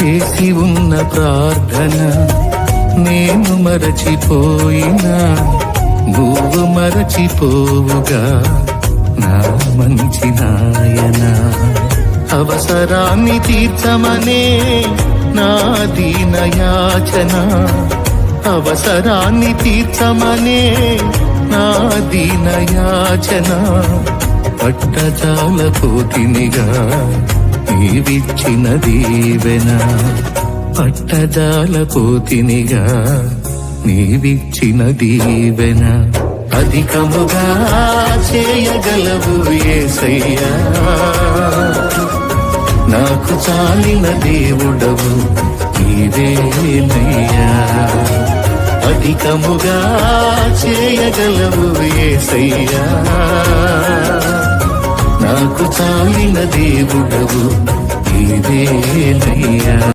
చేసి ఉన్న ప్రార్థన నేను మరచిపోయినా నువ్వు మరచిపోవుగా నా మంచి నాయనా. అవసరాన్ని తీర్చమనే నా దీనయాచన, అవసరాన్ని తీర్చమనే నా దీనయాచన. పట్టజాలపోతినిగా నీవిచ్చిన దీవెన, పట్టజాలపోతినిగా నీవిచ్చిన దీవెన. అధికముగా చేయగలవు యేసయ్యా, నాకు చాలిన దేవుడవు నీవేనయ్యా. అధికముగా చేయగలవు యేసయ్యా, నాకు చాలిన దేవుడవు నీవేనయ్యా.